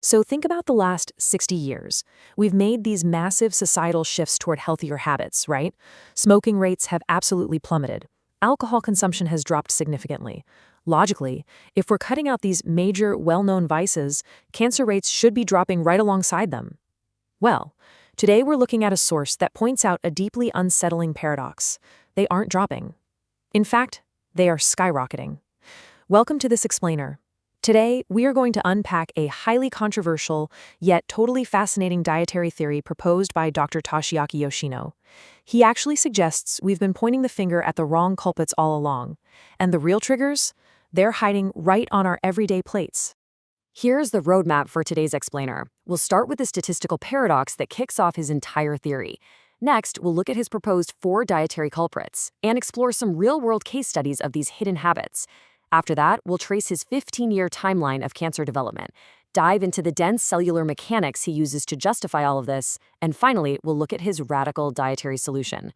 So think about the last 60 years. We've made these massive societal shifts toward healthier habits, right? Smoking rates have absolutely plummeted. Alcohol consumption has dropped significantly. Logically, if we're cutting out these major, well-known vices, cancer rates should be dropping right alongside them. Well, today we're looking at a source that points out a deeply unsettling paradox. They aren't dropping. In fact, they are skyrocketing. Welcome to this explainer. Today, we are going to unpack a highly controversial, yet totally fascinating dietary theory proposed by Dr. Toshiaki Yoshino. He actually suggests we've been pointing the finger at the wrong culprits all along. And the real triggers? They're hiding right on our everyday plates. Here's the roadmap for today's explainer. We'll start with the statistical paradox that kicks off his entire theory. Next, we'll look at his proposed 4 dietary culprits and explore some real-world case studies of these hidden habits. After that, we'll trace his 15-year timeline of cancer development, dive into the dense cellular mechanics he uses to justify all of this, and finally, we'll look at his radical dietary solution.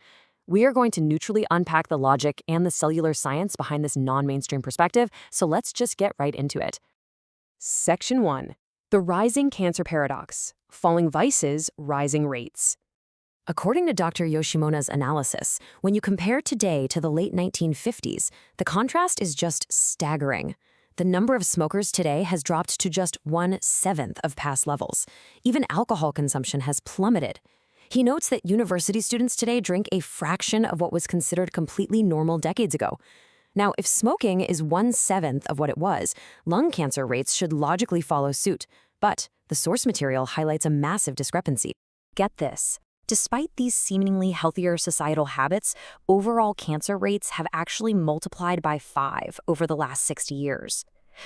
We are going to neutrally unpack the logic and the cellular science behind this non-mainstream perspective, so let's just get right into it. Section 1. The rising cancer paradox. Falling vices, rising rates. According to Dr. Yoshimona's analysis, when you compare today to the late 1950s, the contrast is just staggering. The number of smokers today has dropped to just 1/7 of past levels. Even alcohol consumption has plummeted. He notes that university students today drink a fraction of what was considered completely normal decades ago. Now, if smoking is 1/7 of what it was, lung cancer rates should logically follow suit. But the source material highlights a massive discrepancy. Get this. Despite these seemingly healthier societal habits, overall cancer rates have actually multiplied by 5 over the last 60 years.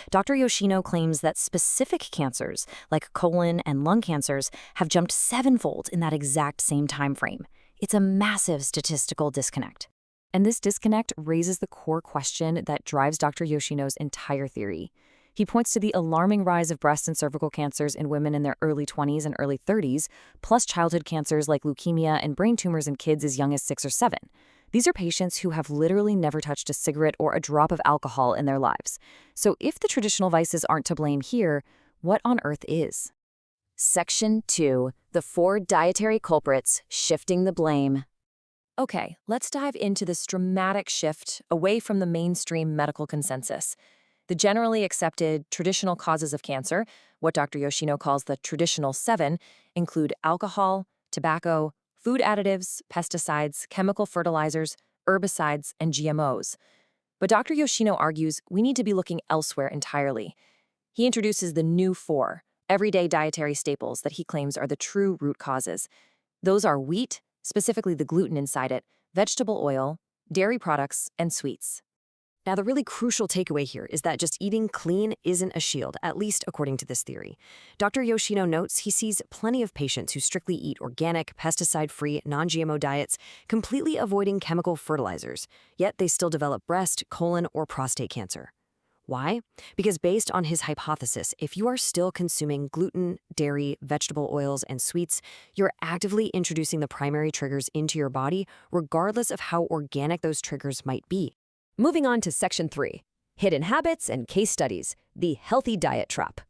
Dr. Yoshino claims that specific cancers, like colon and lung cancers, have jumped 7-fold in that exact same time frame. It's a massive statistical disconnect. And this disconnect raises the core question that drives Dr. Yoshino's entire theory. He points to the alarming rise of breast and cervical cancers in women in their early 20s and early 30s, plus childhood cancers like leukemia and brain tumors in kids as young as 6 or 7. These are patients who have literally never touched a cigarette or a drop of alcohol in their lives. So if the traditional vices aren't to blame here, what on earth is? Section 2. The 4 dietary culprits, shifting the blame. Okay, let's dive into this dramatic shift away from the mainstream medical consensus. The generally accepted traditional causes of cancer, what Dr. Yoshino calls the traditional 7, include alcohol, tobacco, food additives, pesticides, chemical fertilizers, herbicides, and GMOs. But Dr. Yoshino argues we need to be looking elsewhere entirely. He introduces the new 4, everyday dietary staples that he claims are the true root causes. Those are wheat, specifically the gluten inside it, vegetable oil, dairy products, and sweets. Now, the really crucial takeaway here is that just eating clean isn't a shield, at least according to this theory. Dr. Yoshino notes he sees plenty of patients who strictly eat organic, pesticide-free, non-GMO diets, completely avoiding chemical fertilizers, yet they still develop breast, colon, or prostate cancer. Why? Because based on his hypothesis, if you are still consuming gluten, dairy, vegetable oils, and sweets, you're actively introducing the primary triggers into your body, regardless of how organic those triggers might be. Moving on to Section 3, Hidden Habits and Case Studies, the Healthy Diet Trap.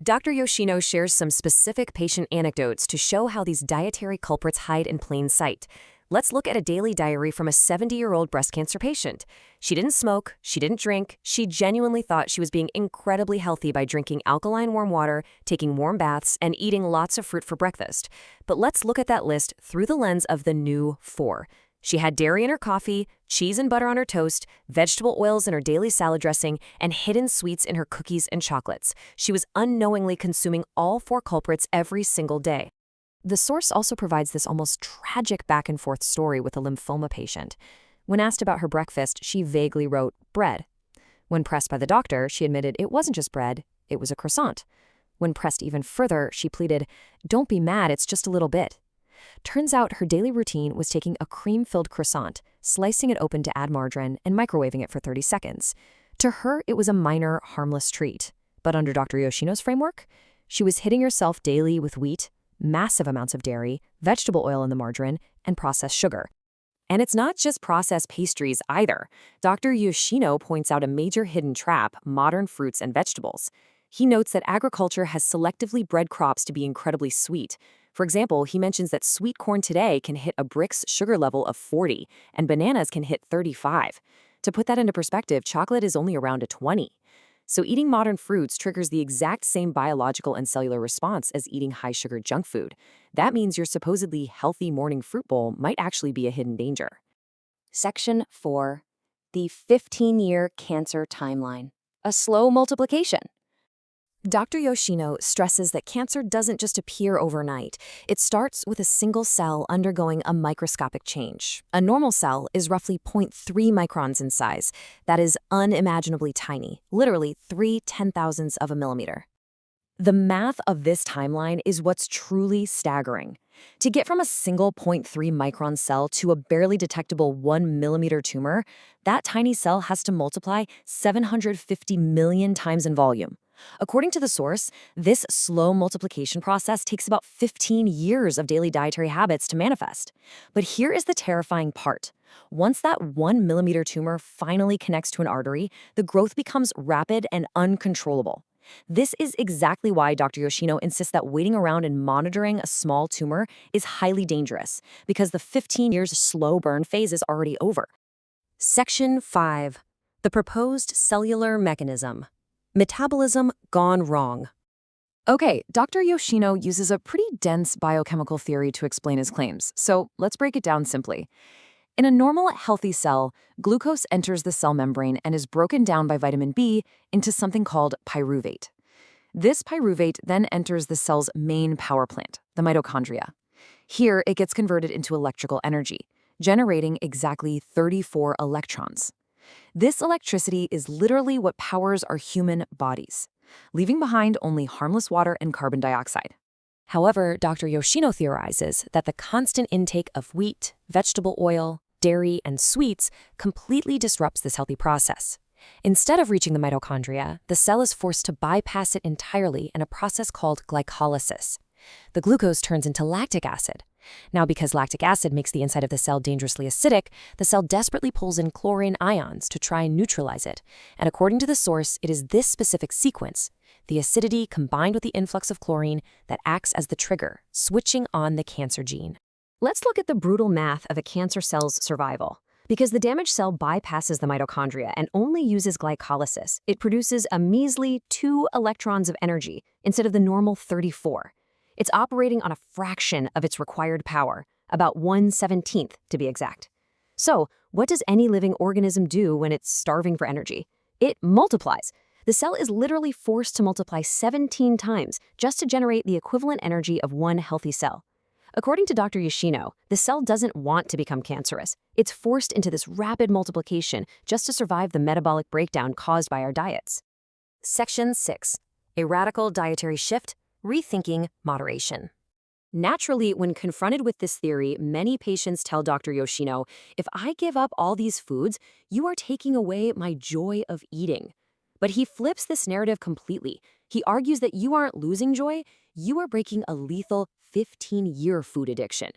Dr. Yoshino shares some specific patient anecdotes to show how these dietary culprits hide in plain sight. Let's look at a daily diary from a 70-year-old breast cancer patient. She didn't smoke, she didn't drink, she genuinely thought she was being incredibly healthy by drinking alkaline warm water, taking warm baths, and eating lots of fruit for breakfast. But let's look at that list through the lens of the new 4. She had dairy in her coffee, cheese and butter on her toast, vegetable oils in her daily salad dressing, and hidden sweets in her cookies and chocolates. She was unknowingly consuming all 4 culprits every single day. The source also provides this almost tragic back-and-forth story with a lymphoma patient. When asked about her breakfast, she vaguely wrote, bread. When pressed by the doctor, she admitted it wasn't just bread, it was a croissant. When pressed even further, she pleaded, don't be mad, it's just a little bit. Turns out her daily routine was taking a cream-filled croissant, slicing it open to add margarine, and microwaving it for 30 seconds. To her, it was a minor, harmless treat. But under Dr. Yoshino's framework, she was hitting herself daily with wheat, massive amounts of dairy, vegetable oil in the margarine, and processed sugar. And it's not just processed pastries either. Dr. Yoshino points out a major hidden trap: modern fruits and vegetables. He notes that agriculture has selectively bred crops to be incredibly sweet. For example, he mentions that sweet corn today can hit a brick's sugar level of 40, and bananas can hit 35. To put that into perspective, chocolate is only around a 20. So eating modern fruits triggers the exact same biological and cellular response as eating high-sugar junk food. That means your supposedly healthy morning fruit bowl might actually be a hidden danger. Section 4. The 15-year cancer timeline. A slow multiplication. Dr. Yoshino stresses that cancer doesn't just appear overnight. It starts with a single cell undergoing a microscopic change. A normal cell is roughly 0.3 microns in size. That is unimaginably tiny, literally 3/10,000ths of a millimeter. The math of this timeline is what's truly staggering. To get from a single 0.3 micron cell to a barely detectable 1 millimeter tumor, that tiny cell has to multiply 750 million times in volume. According to the source, this slow multiplication process takes about 15 years of daily dietary habits to manifest. But here is the terrifying part. Once that 1 millimeter tumor finally connects to an artery, the growth becomes rapid and uncontrollable. This is exactly why Dr. Yoshino insists that waiting around and monitoring a small tumor is highly dangerous, because the 15 years slow burn phase is already over. Section 5. The proposed cellular mechanism. Metabolism gone wrong. Okay, Dr. Yoshino uses a pretty dense biochemical theory to explain his claims, so let's break it down simply. In a normal, healthy cell, glucose enters the cell membrane and is broken down by vitamin B into something called pyruvate. This pyruvate then enters the cell's main power plant, the mitochondria. Here, it gets converted into electrical energy, generating exactly 34 electrons. This electricity is literally what powers our human bodies, leaving behind only harmless water and carbon dioxide. However, Dr. Yoshino theorizes that the constant intake of wheat, vegetable oil, dairy, and sweets completely disrupts this healthy process. Instead of reaching the mitochondria, the cell is forced to bypass it entirely in a process called glycolysis. The glucose turns into lactic acid. Now, because lactic acid makes the inside of the cell dangerously acidic, the cell desperately pulls in chlorine ions to try and neutralize it. And according to the source, it is this specific sequence, the acidity combined with the influx of chlorine, that acts as the trigger, switching on the cancer gene. Let's look at the brutal math of a cancer cell's survival. Because the damaged cell bypasses the mitochondria and only uses glycolysis, it produces a measly 2 electrons of energy instead of the normal 34. It's operating on a fraction of its required power, about 1/17th to be exact. So, what does any living organism do when it's starving for energy? It multiplies. The cell is literally forced to multiply 17 times just to generate the equivalent energy of one healthy cell. According to Dr. Yoshino, the cell doesn't want to become cancerous. It's forced into this rapid multiplication just to survive the metabolic breakdown caused by our diets. Section 6. A radical dietary shift. Rethinking moderation. Naturally, when confronted with this theory, many patients tell Dr. Yoshino, if I give up all these foods, you are taking away my joy of eating. But he flips this narrative completely. He argues that you aren't losing joy, you are breaking a lethal 15-year food addiction.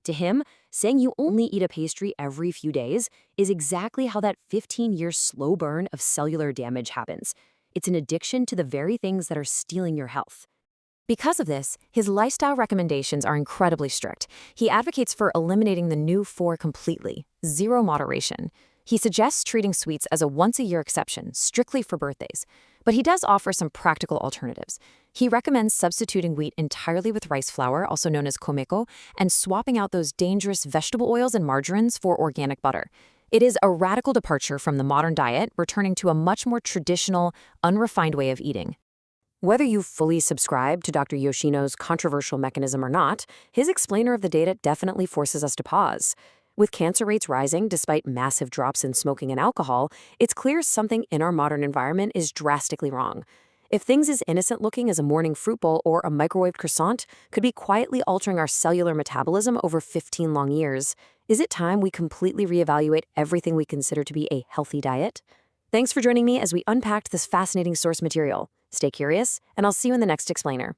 To him, saying you only eat a pastry every few days is exactly how that 15-year slow burn of cellular damage happens. It's an addiction to the very things that are stealing your health. Because of this, his lifestyle recommendations are incredibly strict. He advocates for eliminating the new 4 completely, zero moderation. He suggests treating sweets as a once-a-year exception, strictly for birthdays. But he does offer some practical alternatives. He recommends substituting wheat entirely with rice flour, also known as komeko, and swapping out those dangerous vegetable oils and margarines for organic butter. It is a radical departure from the modern diet, returning to a much more traditional, unrefined way of eating. Whether you fully subscribe to Dr. Yoshino's controversial mechanism or not, his explainer of the data definitely forces us to pause. With cancer rates rising despite massive drops in smoking and alcohol, it's clear something in our modern environment is drastically wrong. If things as innocent looking as a morning fruit bowl or a microwaved croissant could be quietly altering our cellular metabolism over 15 long years, is it time we completely reevaluate everything we consider to be a healthy diet? Thanks for joining me as we unpacked this fascinating source material. Stay curious, and I'll see you in the next explainer.